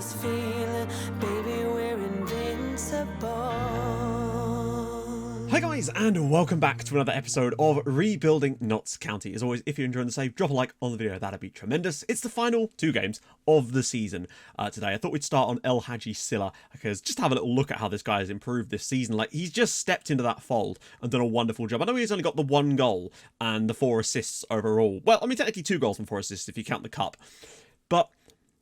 this feeling, baby, we're invincible. Hi guys, and welcome back to another episode of Rebuilding Notts County. As always, if you're enjoying the save, drop a like on the video, that'd be tremendous. It's the final two games of the season today. I thought we'd start on El Hadji Silla, because just have a little look at how this guy has improved this season. Like, he's just stepped into that fold and done a wonderful job. I know he's only got the 1 goal and the 4 assists overall. Well, I mean, technically 2 goals and 4 assists if you count the cup. But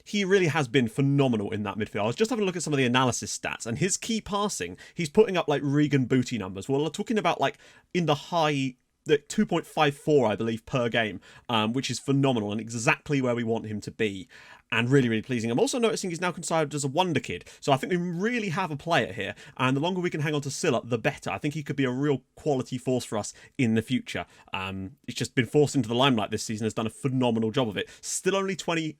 he really has been phenomenal in that midfield. I was just having a look at some of the analysis stats, and his key passing, he's putting up like Regen booty numbers. Well, we're talking about like in the high, 2.54, I believe, per game, which is phenomenal and exactly where we want him to be, and really, really pleasing. I'm also noticing he's now considered as a wonder kid, so I think we really have a player here, and the longer we can hang on to Silla, the better. I think he could be a real quality force for us in the future. He's just been forced into the limelight this season, has done a phenomenal job of it. Still only 20,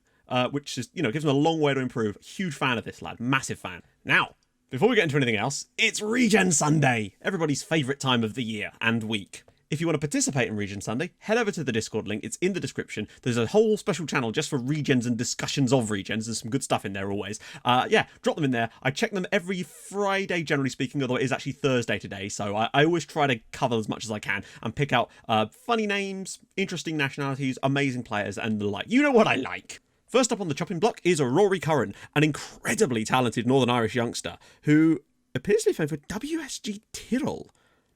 which is, gives him a long way to improve. Huge fan of this lad, massive fan. Now, before we get into anything else, it's Regen Sunday, everybody's favourite time of the year and week. If you want to participate in Regen Sunday, head over to the Discord link. It's in the description. There's a whole special channel just for regens and discussions of regens. There's some good stuff in there always. Yeah, drop them in there. I check them every Friday, generally speaking, although it is actually Thursday today. So I always try to cover as much as I can and pick out funny names, interesting nationalities, amazing players, and the like. You know what I like. First up on the chopping block is Rory Curran, an incredibly talented Northern Irish youngster who appears to be playing for WSG Tyrrell.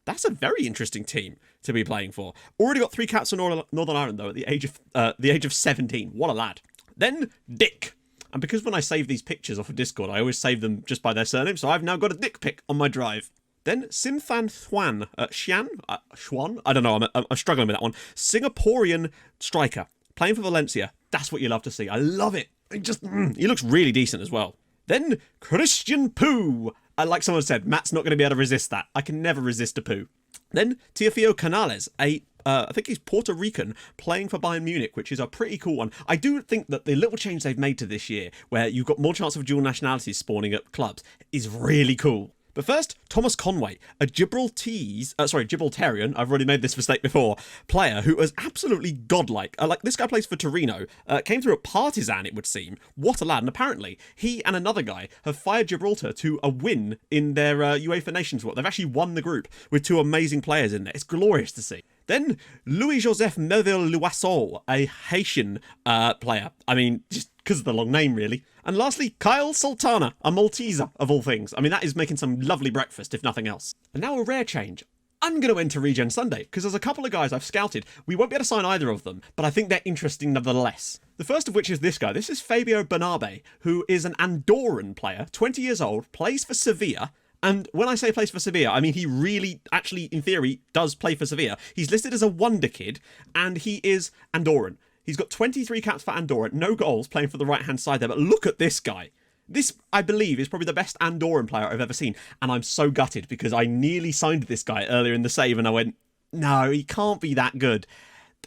That's a very interesting team to be playing for. Already got 3 caps for Northern Ireland, though, at the age of 17. What a lad. Then Dick. And because when I save these pictures off of Discord, I always save them just by their surname, so I've now got a Dick pic on my drive. Then Simthan Thwan, Schwan? I don't know, I'm struggling with that one. Singaporean striker, playing for Valencia. That's what you love to see. I love it. He looks really decent as well. Then Christian Poo. Like someone said, Matt's not going to be able to resist that. I can never resist a poo. Then Teofilo Canales, I think he's Puerto Rican, playing for Bayern Munich, which is a pretty cool one. I do think that the little change they've made to this year, where you've got more chance of dual nationalities spawning at clubs, is really cool. But first, Thomas Conway, a Gibraltarian, I've already made this mistake before, player who is absolutely godlike. This guy plays for Torino, came through at Partizan, it would seem. What a lad. And apparently, he and another guy have fired Gibraltar to a win in their UEFA Nations Cup. They've actually won the group with 2 amazing players in there. It's glorious to see. Then, Louis-Joseph Melville-Loiseau, a Haitian player. I mean, just because of the long name, really. And lastly, Kyle Sultana, a Malteser, of all things. I mean, that is making some lovely breakfast, if nothing else. And now a rare change. I'm going to enter Regen Sunday, because there's a couple of guys I've scouted. We won't be able to sign either of them, but I think they're interesting nevertheless. The first of which is this guy. This is Fabio Bernabe, who is an Andorran player, 20 years old, plays for Sevilla. And when I say plays for Sevilla, I mean he really, actually, in theory, does play for Sevilla. He's listed as a wonder kid, and he is Andorran. He's got 23 caps for Andorra, no goals, playing for the right-hand side there. But look at this guy. This, I believe, is probably the best Andorran player I've ever seen. And I'm so gutted because I nearly signed this guy earlier in the save and I went, no, he can't be that good.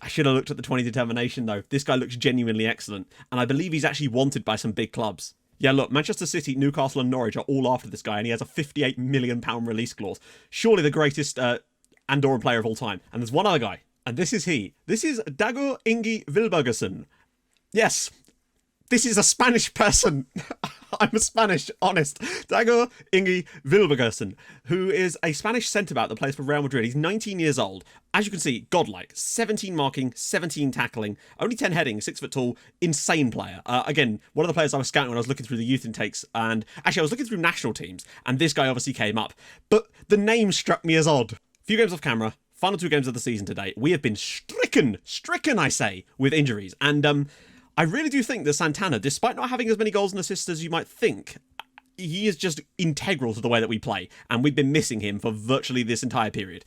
I should have looked at the 20 determination, though. This guy looks genuinely excellent. And I believe he's actually wanted by some big clubs. Yeah, look, Manchester City, Newcastle and Norwich are all after this guy, and he has a £58 million release clause. Surely the greatest Andorran player of all time. And there's one other guy. And this is he. This is Dago Ingi Vilbergerson. Yes, this is a Spanish person. I'm a Spanish, honest. Dago Ingi Vilbergerson, who is a Spanish centre-back that plays for Real Madrid. He's 19 years old. As you can see, godlike. 17 marking, 17 tackling, only 10 heading, 6 foot tall, insane player. Again, one of the players I was scouting when I was looking through the youth intakes, and actually I was looking through national teams, and this guy obviously came up. But the name struck me as odd. Few games off camera. Final 2 games of the season today. We have been stricken, I say, with injuries. And I really do think that Santana, despite not having as many goals and assists as you might think, he is just integral to the way that we play. And we've been missing him for virtually this entire period.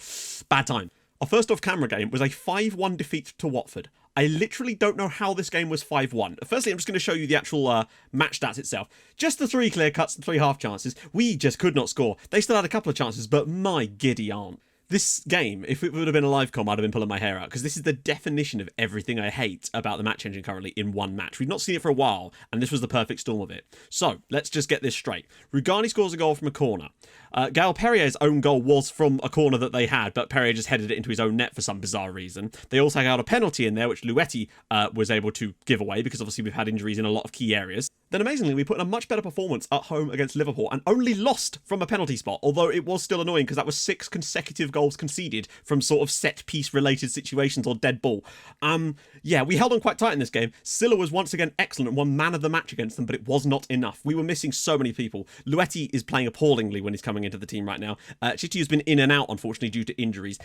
Bad time. Our first off-camera game was a 5-1 defeat to Watford. I literally don't know how this game was 5-1. Firstly, I'm just going to show you the actual match stats itself. Just the 3 clear cuts and 3 half chances. We just could not score. They still had a couple of chances, but my giddy aunt. This game, if it would have been a live com, I'd have been pulling my hair out, because this is the definition of everything I hate about the match engine currently in one match. We've not seen it for a while, and this was the perfect storm of it. So, let's just get this straight. Rugani scores a goal from a corner. Gael Perrier's own goal was from a corner that they had, but Perrier just headed it into his own net for some bizarre reason. They also got a penalty in there, which Luetti was able to give away, because obviously we've had injuries in a lot of key areas. Then amazingly, we put in a much better performance at home against Liverpool and only lost from a penalty spot, although it was still annoying because that was 6 consecutive goals conceded from sort of set-piece related situations or dead ball. Yeah, we held on quite tight in this game. Silla was once again excellent and won man of the match against them, but it was not enough. We were missing so many people. Luetti is playing appallingly when he's coming into the team right now. Chitti has been in and out, unfortunately, due to injuries.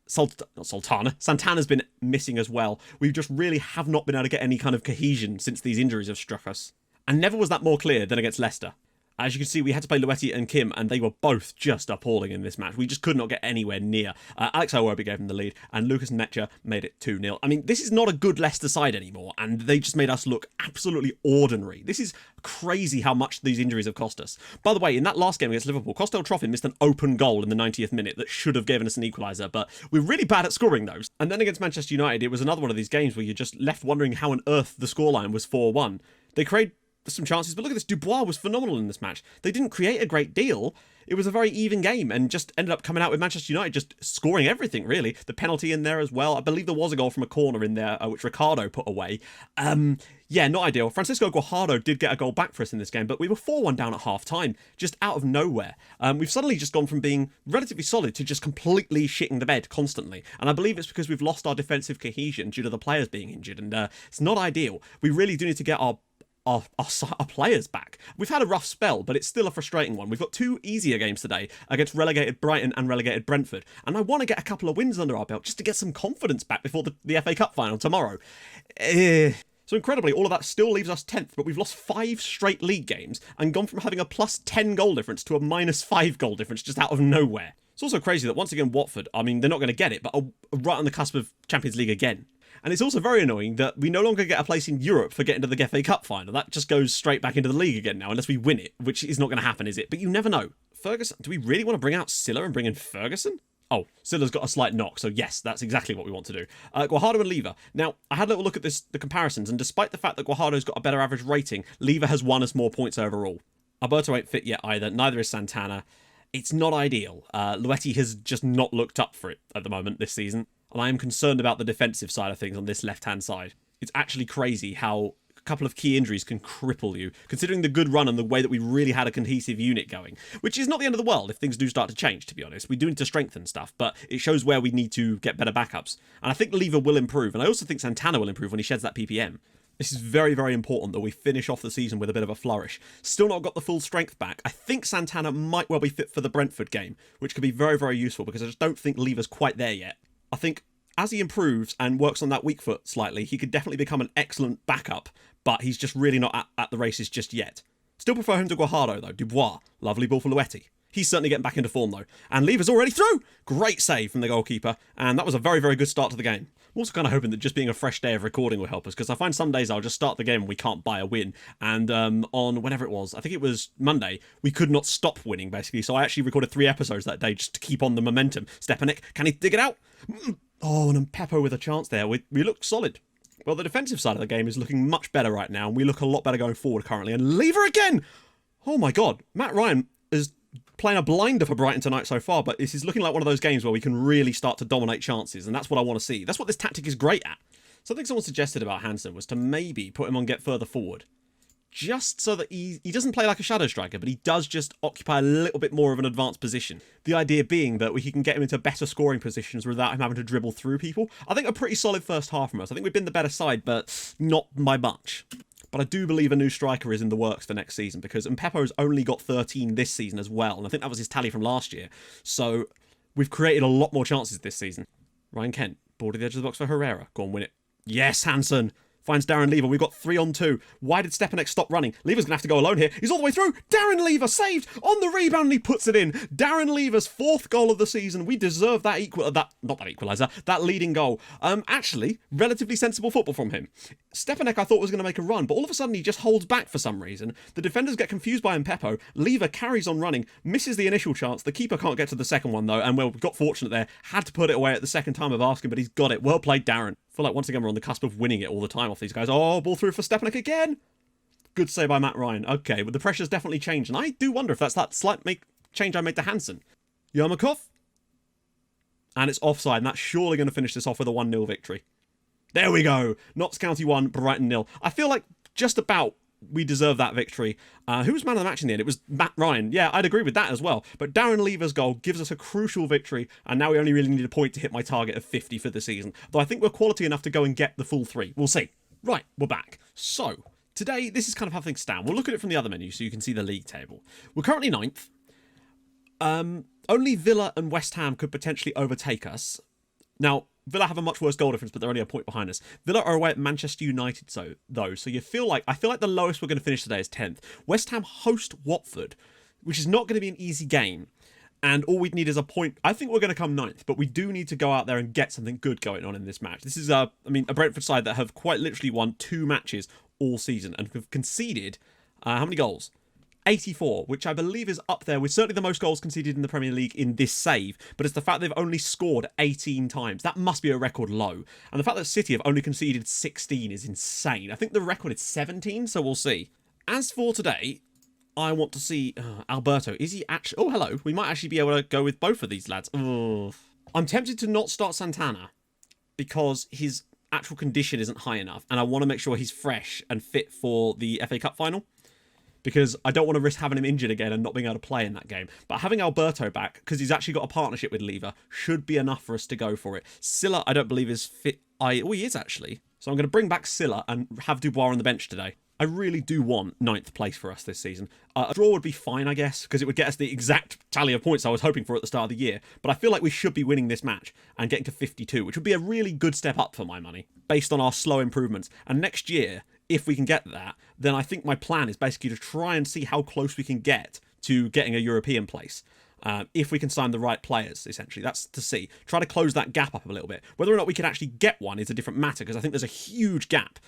Santana's been missing as well. We just really have not been able to get any kind of cohesion since these injuries have struck us. And never was that more clear than against Leicester. As you can see, we had to play Luetti and Kim, and they were both just appalling in this match. We just could not get anywhere near. Alex Iwobi gave him the lead, and Lucas Netcher made it 2-0. I mean, this is not a good Leicester side anymore, and they just made us look absolutely ordinary. This is crazy how much these injuries have cost us. By the way, in that last game against Liverpool, Costel Troffin missed an open goal in the 90th minute that should have given us an equaliser, but we're really bad at scoring those. And then against Manchester United, it was another one of these games where you're just left wondering how on earth the scoreline was 4-1. They created some chances, but look at this. Dubois was phenomenal in this match. They didn't create a great deal. It was a very even game and just ended up coming out with Manchester United just scoring everything, really. The penalty in there as well. I believe there was a goal from a corner in there, which Ricardo put away. Yeah, not ideal. Francisco Guajardo did get a goal back for us in this game, but we were 4-1 down at half-time, just out of nowhere. We've suddenly just gone from being relatively solid to just completely shitting the bed constantly. And I believe it's because we've lost our defensive cohesion due to the players being injured, and it's not ideal. We really do need to get our players back. We've had a rough spell, but it's still a frustrating one. We've got 2 easier games today against relegated Brighton and relegated Brentford, and I want to get a couple of wins under our belt just to get some confidence back before the FA Cup final tomorrow. So incredibly, all of that still leaves us 10th, but we've lost 5 straight league games and gone from having a +10 goal difference to a -5 goal difference just out of nowhere. It's also crazy that once again Watford, I mean, they're not going to get it, but are right on the cusp of Champions League again. And it's also very annoying that we no longer get a place in Europe for getting to the FA Cup final. That just goes straight back into the league again now, unless we win it, which is not going to happen, is it? But you never know. Ferguson, do we really want to bring out Silla and bring in Ferguson? Oh, Silla's got a slight knock, so yes, that's exactly what we want to do. Guajardo and Lever. Now, I had a little look at the comparisons, and despite the fact that Guajardo's got a better average rating, Lever has won us more points overall. Alberto ain't fit yet either, neither is Santana. It's not ideal. Luetti has just not looked up for it at the moment this season, and I am concerned about the defensive side of things on this left-hand side. It's actually crazy how a couple of key injuries can cripple you, considering the good run and the way that we really had a cohesive unit going, which is not the end of the world if things do start to change, to be honest. We do need to strengthen stuff, but it shows where we need to get better backups. And I think Lever will improve, and I also think Santana will improve when he sheds that PPM. This is very, very important that we finish off the season with a bit of a flourish. Still not got the full strength back. I think Santana might well be fit for the Brentford game, which could be very, very useful because I just don't think Lever's quite there yet. I think as he improves and works on that weak foot slightly, he could definitely become an excellent backup, but he's just really not at the races just yet. Still prefer him to Guajardo though. Dubois, lovely ball for Luetti. He's certainly getting back into form though. And Lever's already through! Great save from the goalkeeper, and that was a very, very good start to the game. I'm also kind of hoping that just being a fresh day of recording will help us, because I find some days I'll just start the game and we can't buy a win. And on whenever it was, I think it was Monday, we could not stop winning, basically. So I actually recorded 3 episodes that day just to keep on the momentum. Stepanek, can he dig it out? Oh, and Peppo with a chance there. We look solid. Well, the defensive side of the game is looking much better right now, and we look a lot better going forward currently. And Lever again! Oh my god, Matt Ryan is playing a blinder for Brighton tonight so far, but this is looking like one of those games where we can really start to dominate chances, and that's what I want to see. That's what this tactic is great at. Something someone suggested about Hansen was to maybe put him on get further forward, just so that he doesn't play like a shadow striker, but he does just occupy a little bit more of an advanced position. The idea being that we can get him into better scoring positions without him having to dribble through people. I think a pretty solid first half from us. I think we've been the better side, but not by much. But I do believe a new striker is in the works for next season, because Peppo's only got 13 this season as well, and I think that was his tally from last year. So we've created a lot more chances this season. Ryan Kent, ball to the edge of the box for Herrera. Go on, win it. Yes, Hansen. Finds Darren Lever. We've got 3-on-2. Why did Stepanek stop running? Lever's going to have to go alone here. He's all the way through. Darren Lever saved on the rebound, and he puts it in. Darren Lever's 4th goal of the season. We deserve that equaliser, that leading goal. Actually, relatively sensible football from him. Stepanek, I thought, was going to make a run, but all of a sudden he just holds back for some reason. The defenders get confused by Peppo. Lever carries on running, misses the initial chance. The keeper can't get to the second one though, and well, got fortunate there. Had to put it away at the second time of asking, but he's got it. Well played, Darren. I feel like once again we're on the cusp of winning it all the time off these guys. Oh, ball through for Stepanek again. Good save by Matt Ryan. Okay, but the pressure's definitely changed, and I do wonder if that's that slight change I made to Hansen. Yermakov. And it's offside, and that's surely going to finish this off with a 1-0 victory. There we go. Notts County 1, Brighton 0. I feel like just about we deserve that victory. Who was man of the match in the end? It was Matt Ryan. Yeah, I'd agree with that as well. But Darren Lever's goal gives us a crucial victory, and now we only really need a point to hit my target of 50 for the season. Though I think we're quality enough to go and get the full 3. We'll see. Right, we're back. So, today, this is kind of how things stand. We'll look at it from the other menu so you can see the league table. We're currently 9th. Only Villa and West Ham could potentially overtake us. Now, Villa have a much worse goal difference, but they're only a point behind us. Villa are away at Manchester United, though. So I feel like the lowest we're going to finish today is 10th. West Ham host Watford, which is not going to be an easy game. And all we'd need is a point. I think we're going to come 9th, but we do need to go out there and get something good going on in this match. This is, a Brentford side that have quite literally won 2 matches all season and have conceded, how many goals? 84, which I believe is up there with certainly the most goals conceded in the Premier League in this save, but it's the fact they've only scored 18 times. That must be a record low. And the fact that City have only conceded 16 is insane. I think the record is 17, so we'll see. As for today, I want to see Alberto. Is he actually... Oh, hello. We might actually be able to go with both of these lads. Ugh. I'm tempted to not start Santana because his actual condition isn't high enough, and I want to make sure he's fresh and fit for the FA Cup final, because I don't want to risk having him injured again and not being able to play in that game. But having Alberto back, because he's actually got a partnership with Lever, should be enough for us to go for it. Silla, I don't believe is fit. Oh, he is actually. So I'm going to bring back Silla and have Dubois on the bench today. I really do want 9th place for us this season. A draw would be fine, I guess, because it would get us the exact tally of points I was hoping for at the start of the year. But I feel like we should be winning this match and getting to 52, which would be a really good step up for my money, based on our slow improvements. And next year, if we can get that, then I think my plan is basically to try and see how close we can get to getting a European place. If we can sign the right players, essentially. That's to see. Try to close that gap up a little bit. Whether or not we can actually get one is a different matter, because I think there's a huge gap.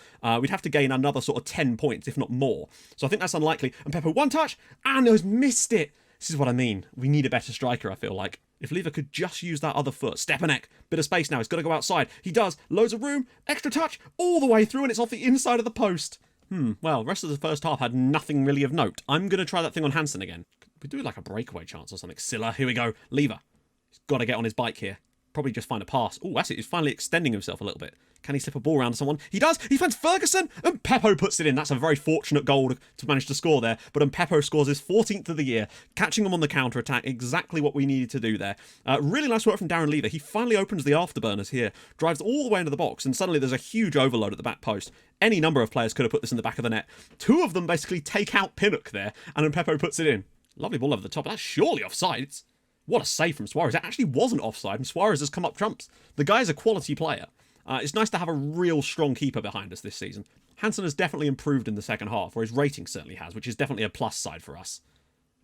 We'd have to gain another sort of 10 points, if not more. So I think that's unlikely. And Pepper, one touch, and he's missed it. This is what I mean. We need a better striker, I feel like. If Lever could just use that other foot. Stepanek, bit of space now. He's got to go outside. He does. Loads of room. Extra touch. All the way through, and it's off the inside of the post. Well, the rest of the first half had nothing really of note. I'm going to try that thing on Hansen again. We do like a breakaway chance or something. Silla, here we go. Lever. He's got to get on his bike here. Probably just find a pass. Oh, that's it. He's finally extending himself a little bit. Can he slip a ball around to someone? He does. He finds Ferguson, and Peppo puts it in. That's a very fortunate goal to manage to score there. But Peppo scores his 14th of the year, catching him on the counter-attack. Exactly what we needed to do there. Really nice work from Darren Lever. He finally opens the afterburners here, drives all the way into the box, and suddenly there's a huge overload at the back post. Any number of players could have put this in the back of the net. 2 of them basically take out Pinnock there, and then Peppo puts it in. Lovely ball over the top. That's surely offside. What a save from Suarez. It actually wasn't offside, and Suarez has come up trumps. The guy's a quality player. It's nice to have a real strong keeper behind us this season. Hansen has definitely improved in the second half, or his rating certainly has, which is definitely a plus side for us.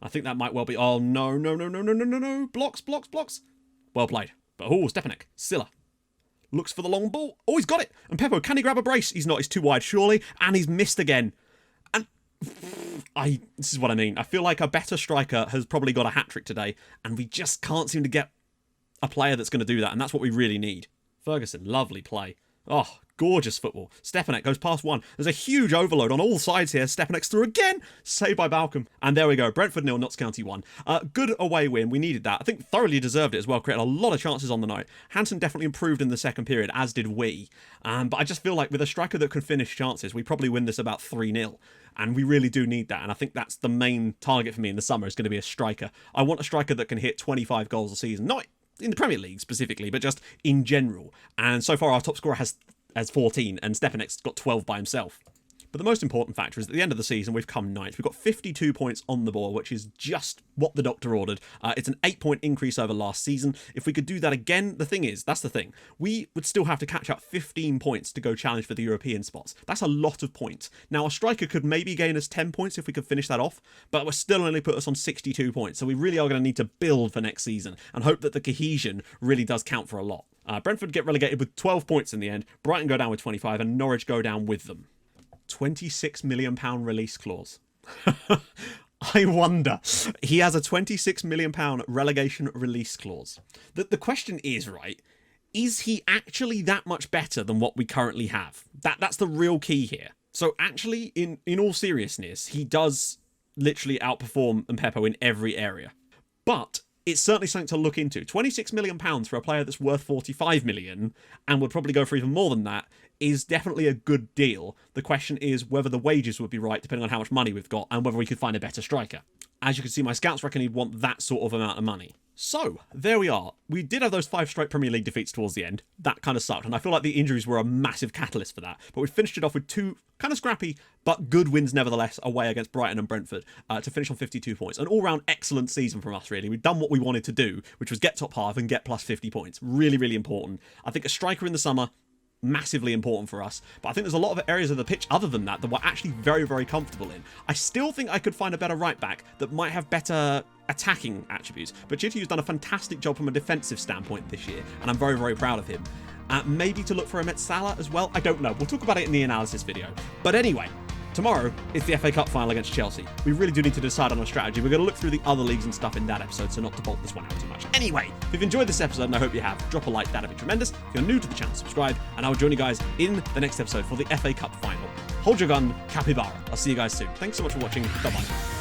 I think that might well be... Oh, no. Blocks. Well played. But, Stepanek. Silla. Looks for the long ball. Oh, he's got it. And Peppo, can he grab a brace? He's not. He's too wide, surely. And he's missed again. And... This is what I mean. I feel like a better striker has probably got a hat-trick today, and we just can't seem to get a player that's going to do that, and that's what we really need. Ferguson, lovely play. Oh, gorgeous football. Stepanek goes past one. There's a huge overload on all sides here. Stepanek's through again. Saved by Balcom. And there we go. Brentford 0, Notts County 1. Good away win. We needed that. I think thoroughly deserved it as well. Created a lot of chances on the night. Hansen definitely improved in the second period, as did we. But I just feel like with a striker that can finish chances, we probably win this about 3-0. And we really do need that. And I think that's the main target for me in the summer, is going to be a striker. I want a striker that can hit 25 goals a season. Not in the Premier League specifically, but just in general. And so far our top scorer has 14, and Stepanek's got 12 by himself. But the most important factor is at the end of the season, we've come 9th. We've got 52 points on the board, which is just what the doctor ordered. It's an 8-point increase over last season. If we could do that again, the thing is, that's the thing. We would still have to catch up 15 points to go challenge for the European spots. That's a lot of points. Now, a striker could maybe gain us 10 points if we could finish that off, but we're still only put us on 62 points. So we really are going to need to build for next season and hope that the cohesion really does count for a lot. Brentford get relegated with 12 points in the end. Brighton go down with 25, and Norwich go down with them. £26 million release clause. I wonder. He has a £26 million relegation release clause. The question is, right, is he actually that much better than what we currently have? That's the real key here. So actually, in all seriousness, he does literally outperform Peppo in every area. But it's certainly something to look into. £26 million for a player that's worth 45 million and would probably go for even more than that is definitely a good deal. The question is whether the wages would be right depending on how much money we've got and whether we could find a better striker. As you can see, my scouts reckon he'd want that sort of amount of money. So, there we are. We did have those 5 straight Premier League defeats towards the end. That kind of sucked, and I feel like the injuries were a massive catalyst for that. But we finished it off with 2 kind of scrappy, but good wins nevertheless, away against Brighton and Brentford, to finish on 52 points. An all-round excellent season from us, really. We've done what we wanted to do, which was get top half and get plus 50 points. Really, really important. I think a striker in the summer, massively important for us, but I think there's a lot of areas of the pitch other than that we're actually very, very comfortable in. I still think I could find a better right back that might have better attacking attributes, but Chitiu's done a fantastic job from a defensive standpoint this year, and I'm very, very proud of him. Maybe to look for a Met Salah as well, I don't know. We'll talk about it in the analysis video. But anyway, tomorrow is the FA Cup final against Chelsea. We really do need to decide on a strategy. We're going to look through the other leagues and stuff in that episode, so not to bolt this one out too much. Anyway, if you've enjoyed this episode, and I hope you have, drop a like, that'd be tremendous. If you're new to the channel, subscribe, and I will join you guys in the next episode for the FA Cup final. Hold your gun, Capybara. I'll see you guys soon. Thanks so much for watching. Bye-bye.